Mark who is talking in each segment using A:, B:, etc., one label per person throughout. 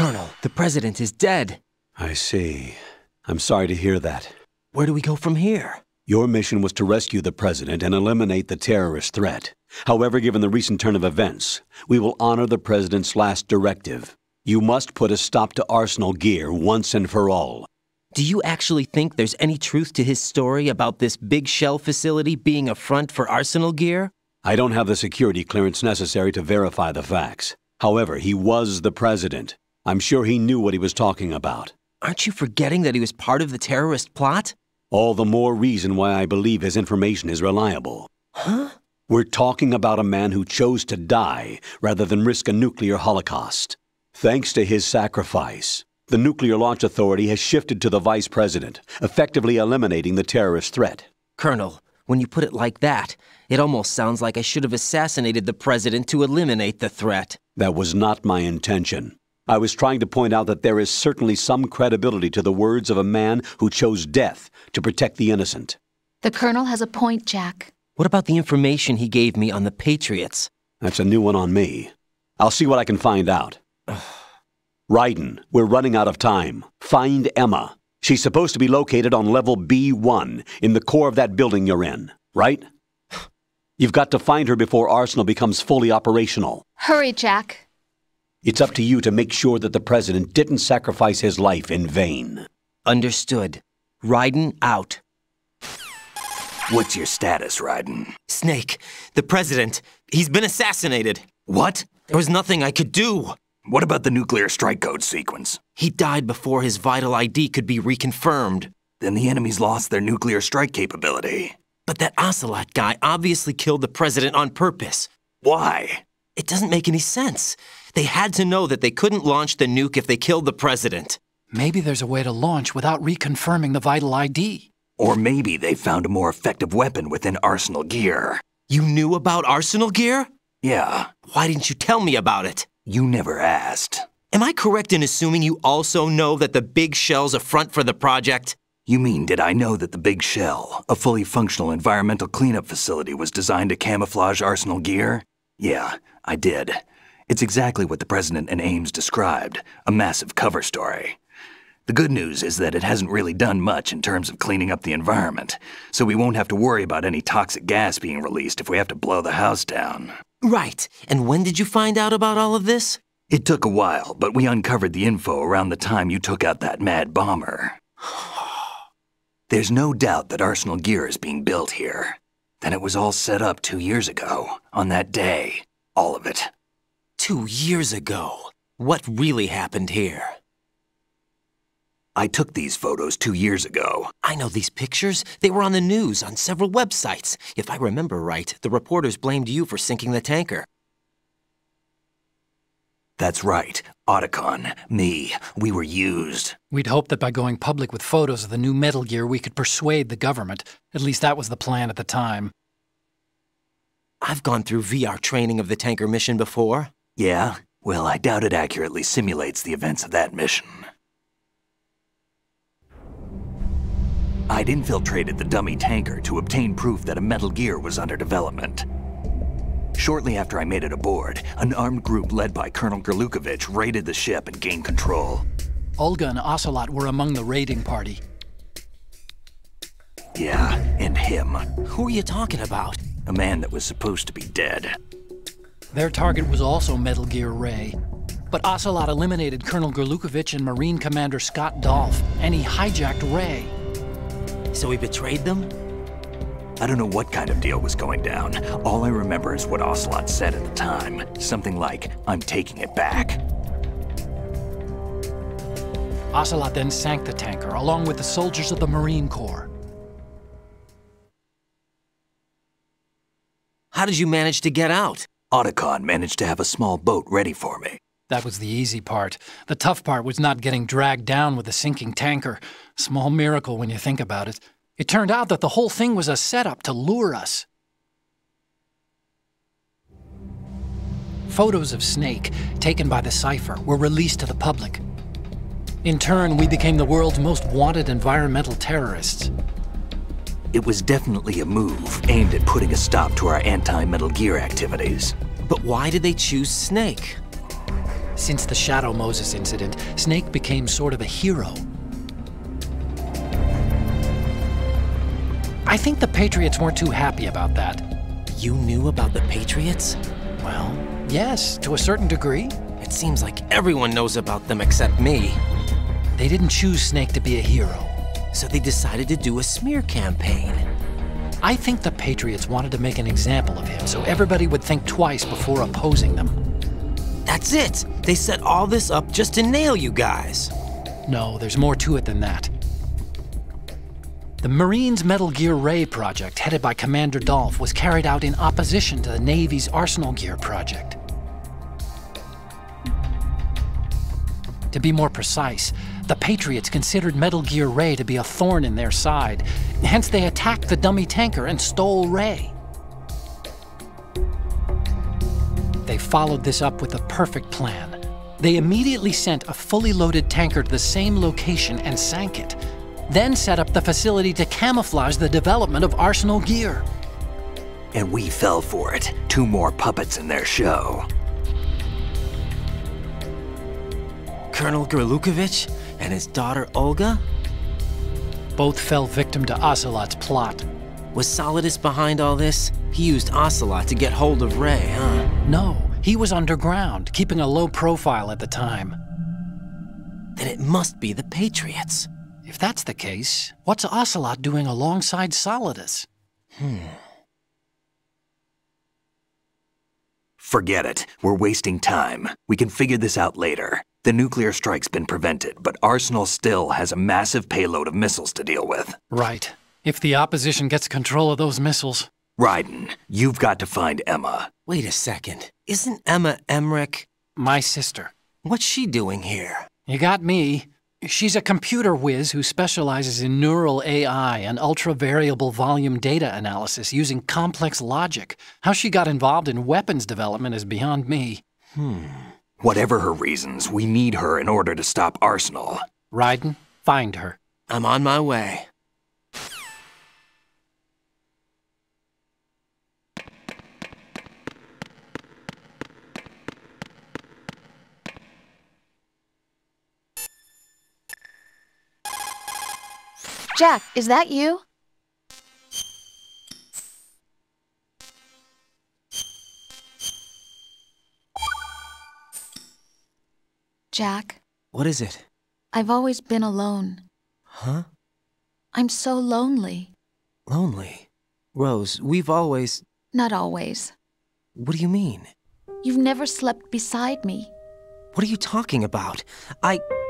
A: Colonel, the president is dead.
B: I see. I'm sorry to hear that.
A: Where do we go from here?
B: Your mission was to rescue the president and eliminate the terrorist threat. However, given the recent turn of events, we will honor the president's last directive. You must put a stop to Arsenal Gear once and for all.
A: Do you actually think there's any truth to his story about this big shell facility being a front for Arsenal Gear?
B: I don't have the security clearance necessary to verify the facts. However, he was the president. I'm sure he knew what he was talking about.
A: Aren't you forgetting that he was part of the terrorist plot?
B: All the more reason why I believe his information is reliable.
A: Huh?
B: We're talking about a man who chose to die rather than risk a nuclear holocaust. Thanks to his sacrifice, the Nuclear Launch Authority has shifted to the vice president, effectively eliminating the terrorist threat.
A: Colonel, when you put it like that, it almost sounds like I should have assassinated the president to eliminate the threat.
B: That was not my intention. I was trying to point out that there is certainly some credibility to the words of a man who chose death to protect the innocent.
C: The Colonel has a point, Jack.
A: What about the information he gave me on the Patriots?
B: That's a new one on me. I'll see what I can find out. Raiden, we're running out of time. Find Emma. She's supposed to be located on level B1, in the core of that building you're in, right? You've got to find her before Arsenal becomes fully operational.
C: Hurry, Jack.
B: It's up to you to make sure that the president didn't sacrifice his life in vain.
A: Understood. Raiden out.
D: What's your status, Raiden?
A: Snake, the president, he's been assassinated.
D: What?
A: There was nothing I could do.
D: What about the nuclear strike code sequence?
A: He died before his vital ID could be reconfirmed.
D: Then the enemy's lost their nuclear strike capability.
A: But that Ocelot guy obviously killed the president on purpose.
D: Why?
A: It doesn't make any sense. They had to know that they couldn't launch the nuke if they killed the president.
E: Maybe there's a way to launch without reconfirming the vital ID.
D: Or maybe they found a more effective weapon within Arsenal Gear.
A: You knew about Arsenal Gear?
D: Yeah.
A: Why didn't you tell me about it?
D: You never asked.
A: Am I correct in assuming you also know that the big shell's a front for the project?
D: You mean, did I know that the Big Shell, a fully functional environmental cleanup facility, was designed to camouflage Arsenal Gear? Yeah, I did. It's exactly what the President and Ames described, a massive cover story. The good news is that it hasn't really done much in terms of cleaning up the environment, so we won't have to worry about any toxic gas being released if we have to blow the house down.
A: Right. And when did you find out about all of this?
D: It took a while, but we uncovered the info around the time you took out that mad bomber. There's no doubt that Arsenal Gear is being built here. Then it was all set up 2 years ago, on that day. All of it.
A: 2 years ago? What really happened here?
D: I took these photos 2 years ago.
A: I know these pictures. They were on the news, on several websites. If I remember right, the reporters blamed you for sinking the tanker.
D: That's right. Otacon, me, we were used.
E: We'd hoped that by going public with photos of the new Metal Gear, we could persuade the government. At least that was the plan at the time.
A: I've gone through VR training of the tanker mission before.
D: Yeah? Well, I doubt it accurately simulates the events of that mission. I'd infiltrated the dummy tanker to obtain proof that a Metal Gear was under development. Shortly after I made it aboard, an armed group led by Colonel Gerlukovich raided the ship and gained control.
E: Olga and Ocelot were among the raiding party.
D: Yeah, and him.
A: Who are you talking about?
D: A man that was supposed to be dead.
E: Their target was also Metal Gear Ray. But Ocelot eliminated Colonel Gerlukovich and Marine Commander Scott Dolph, and he hijacked Ray.
A: So he betrayed them?
D: I don't know what kind of deal was going down. All I remember is what Ocelot said at the time. Something like, "I'm taking it back."
E: Ocelot then sank the tanker, along with the soldiers of the Marine Corps.
A: How did you manage to get out?
D: Otacon managed to have a small boat ready for me.
E: That was the easy part. The tough part was not getting dragged down with the sinking tanker. Small miracle when you think about it. It turned out that the whole thing was a setup to lure us. Photos of Snake, taken by the Cypher, were released to the public. In turn, we became the world's most wanted environmental terrorists.
D: It was definitely a move aimed at putting a stop to our anti-Metal Gear activities.
A: But why did they choose Snake?
E: Since the Shadow Moses incident, Snake became sort of a hero. I think the Patriots weren't too happy about that.
A: You knew about the Patriots?
E: Well, yes, to a certain degree.
A: It seems like everyone knows about them except me.
E: They didn't choose Snake to be a hero.
A: So they decided to do a smear campaign.
E: I think the Patriots wanted to make an example of him so everybody would think twice before opposing them.
A: That's it! They set all this up just to nail you guys.
E: No, there's more to it than that. The Marines' Metal Gear Ray project, headed by Commander Dolph, was carried out in opposition to the Navy's Arsenal Gear project. To be more precise, the Patriots considered Metal Gear Ray to be a thorn in their side. Hence, they attacked the dummy tanker and stole Ray. They followed this up with a perfect plan. They immediately sent a fully loaded tanker to the same location and sank it, then set up the facility to camouflage the development of Arsenal Gear.
D: And we fell for it. 2 more puppets in their show.
A: Colonel Gerlukovich and his daughter Olga?
E: Both fell victim to Ocelot's plot.
A: Was Solidus behind all this? He used Ocelot to get hold of Ray, huh?
E: No, he was underground, keeping a low profile at the time.
A: Then it must be the Patriots.
E: If that's the case, what's Ocelot doing alongside Solidus?
D: Forget it. We're wasting time. We can figure this out later. The nuclear strike's been prevented, but Arsenal still has a massive payload of missiles to deal with.
E: Right. If the opposition gets control of those missiles...
D: Raiden, you've got to find Emma.
A: Wait a second. Isn't Emma Emmerich?
E: My sister.
A: What's she doing here?
E: You got me. She's a computer whiz who specializes in neural AI and ultra-variable volume data analysis using complex logic. How she got involved in weapons development is beyond me.
D: Whatever her reasons, we need her in order to stop Arsenal.
E: Raiden, find her.
A: I'm on my way.
C: Jack, is that you? Jack,
A: What is it?
C: I've always been alone.
A: Huh?
C: I'm so lonely.
A: Lonely? Rose, we've always...
C: Not always.
A: What do you mean?
C: You've never slept beside me.
A: What are you talking about?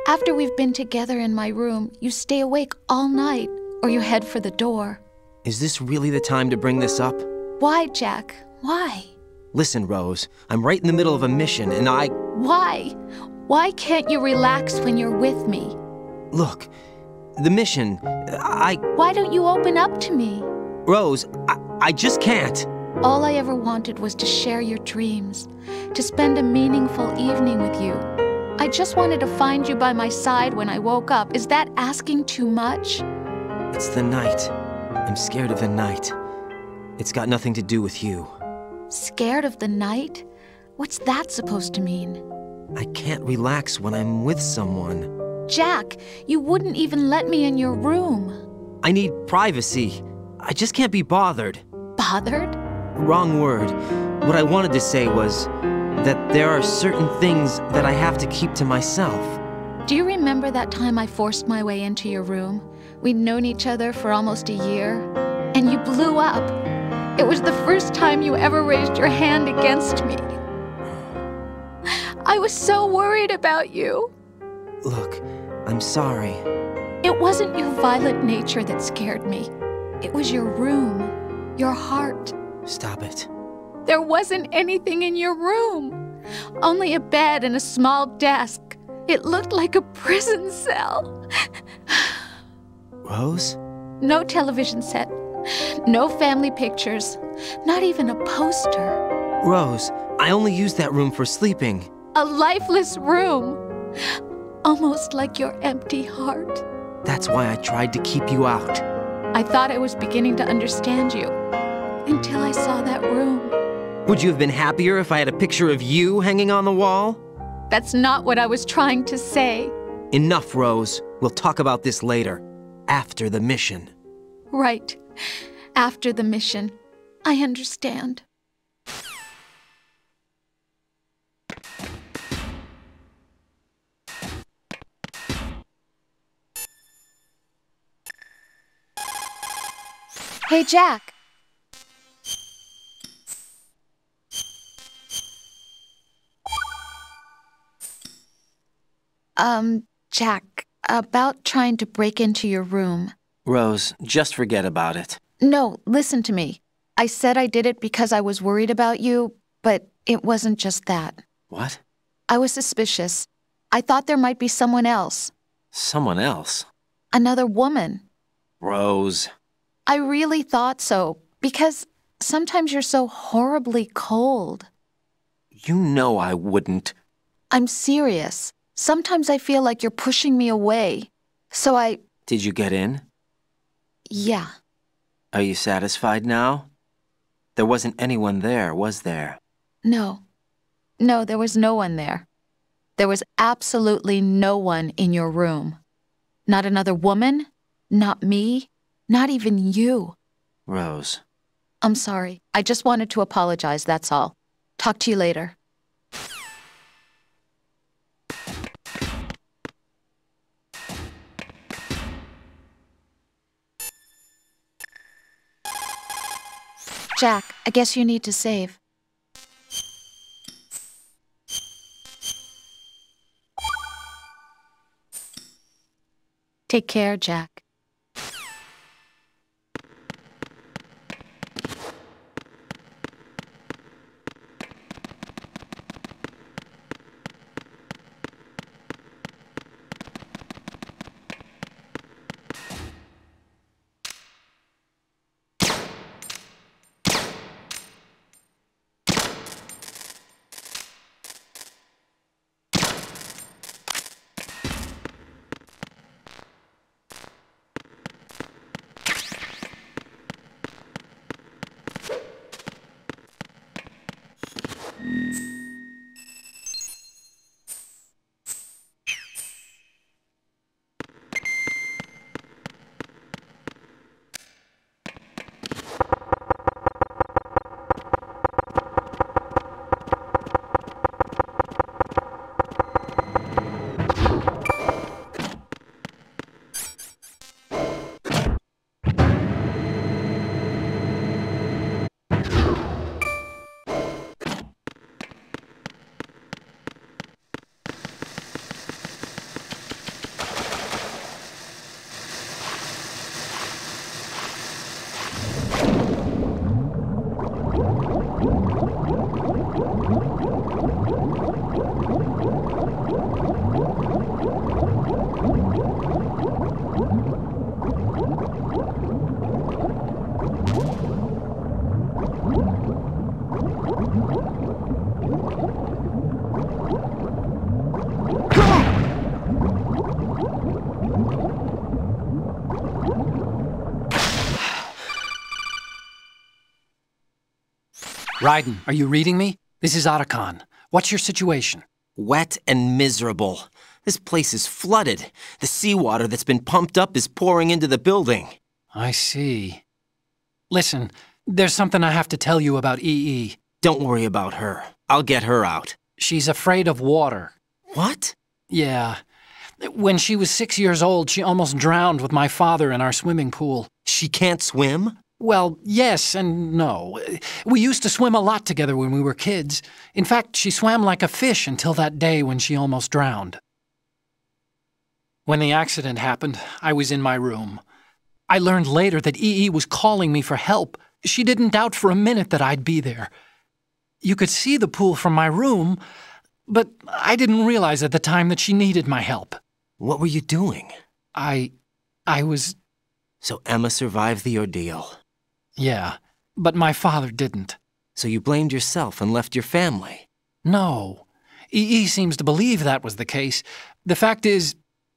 C: After we've been together in my room, you stay awake all night, or you head for the door.
A: Is this really the time to bring this up?
C: Why, Jack? Why?
A: Listen, Rose, I'm right in the middle of a mission and
C: Why? Why can't you relax when you're with me?
A: Look, the mission,
C: Why don't you open up to me?
A: Rose, I just can't.
C: All I ever wanted was to share your dreams, to spend a meaningful evening with you. I just wanted to find you by my side when I woke up. Is that asking too much?
A: It's the night. I'm scared of the night. It's got nothing to do with you.
C: Scared of the night? What's that supposed to mean?
A: I can't relax when I'm with someone.
C: Jack, you wouldn't even let me in your room.
A: I need privacy. I just can't be bothered.
C: Bothered?
A: Wrong word. What I wanted to say was that there are certain things that I have to keep to myself.
C: Do you remember that time I forced my way into your room? We'd known each other for almost a year, and you blew up. It was the first time you ever raised your hand against me. I was so worried about you.
A: Look, I'm sorry.
C: It wasn't your violent nature that scared me. It was your room, your heart.
A: Stop it.
C: There wasn't anything in your room. Only a bed and a small desk. It looked like a prison cell.
A: Rose?
C: No television set. No family pictures. Not even a poster.
A: Rose, I only use that room for sleeping.
C: A lifeless room. Almost like your empty heart.
A: That's why I tried to keep you out.
C: I thought I was beginning to understand you. Until I saw that room.
A: Would you have been happier if I had a picture of you hanging on the wall?
C: That's not what I was trying to say.
A: Enough, Rose. We'll talk about this later. After the mission.
C: Right. After the mission. I understand. Hey, Jack. Jack, about trying to break into your room.
A: Rose, just forget about it.
C: No, listen to me. I said I did it because I was worried about you, but it wasn't just that.
A: What?
C: I was suspicious. I thought there might be someone else.
A: Someone else?
C: Another woman.
A: Rose.
C: I really thought so, because sometimes you're so horribly cold.
A: You know I wouldn't.
C: I'm serious. Sometimes I feel like you're pushing me away. So I...
A: Did you get in?
C: Yeah.
A: Are you satisfied now? There wasn't anyone there, was there?
C: No. No, there was no one there. There was absolutely no one in your room. Not another woman, not me, not even you.
A: Rose.
C: I'm sorry. I just wanted to apologize, that's all. Talk to you later. Jack, I guess you need to save. Take care, Jack.
E: Raiden, are you reading me? This is Otacon. What's your situation?
A: Wet and miserable. This place is flooded. The seawater that's been pumped up is pouring into the building.
E: I see. Listen, there's something I have to tell you about EE.
A: Don't worry about her. I'll get her out.
E: She's afraid of water.
A: What?
E: Yeah. When she was 6 years old, she almost drowned with my father in our swimming pool.
A: She can't swim?
E: Well, yes and no. We used to swim a lot together when we were kids. In fact, she swam like a fish until that day when she almost drowned. When the accident happened, I was in my room. I learned later that EE was calling me for help. She didn't doubt for a minute that I'd be there. You could see the pool from my room, but I didn't realize at the time that she needed my help.
A: What were you doing?
E: I was...
A: So Emma survived the ordeal.
E: Yeah, but my father didn't.
A: So you blamed yourself and left your family?
E: No. EE seems to believe that was the case. The fact is,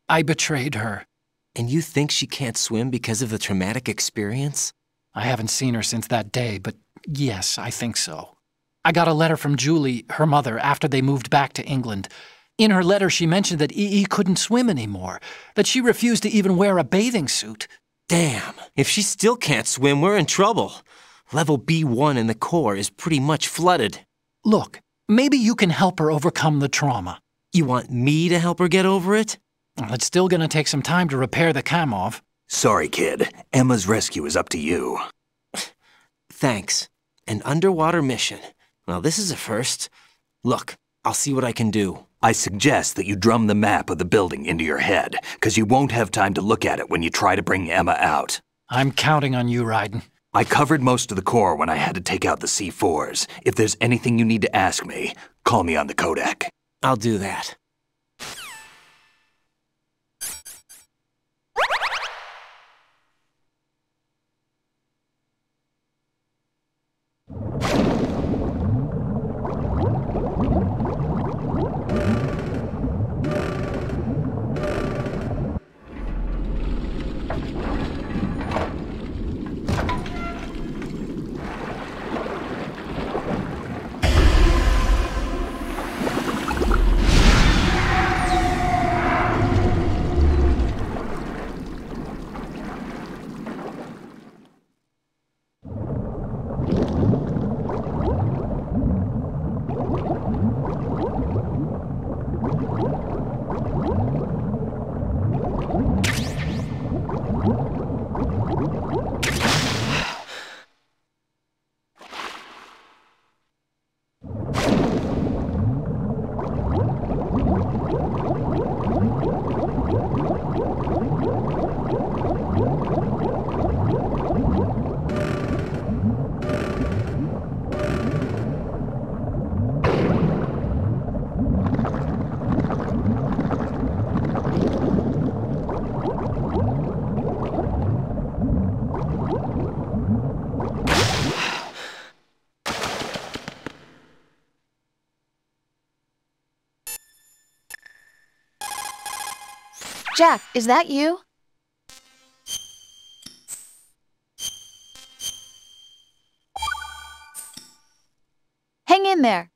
E: I betrayed her.
A: And you think she can't swim because of the traumatic experience?
E: I haven't seen her since that day, but yes, I think so. I got a letter from Julie, her mother, after they moved back to England. In her letter, she mentioned that EE couldn't swim anymore, that she refused to even wear a bathing suit.
A: Damn, if she still can't swim, we're in trouble. Level B1 in the core is pretty much flooded.
E: Look, maybe you can help her overcome the trauma.
A: You want me to help her get over it?
E: Well, it's still gonna take some time to repair the Kamov.
D: Sorry, kid. Emma's rescue is up to you.
A: Thanks. An underwater mission. Well, this is a first. Look, I'll see what I can do.
D: I suggest that you drum the map of the building into your head, because you won't have time to look at it when you try to bring Emma out.
E: I'm counting on you, Raiden.
D: I covered most of the core when I had to take out the C4s. If there's anything you need to ask me, call me on the codec.
A: I'll do that.
C: Jack, is that you? Hang in there.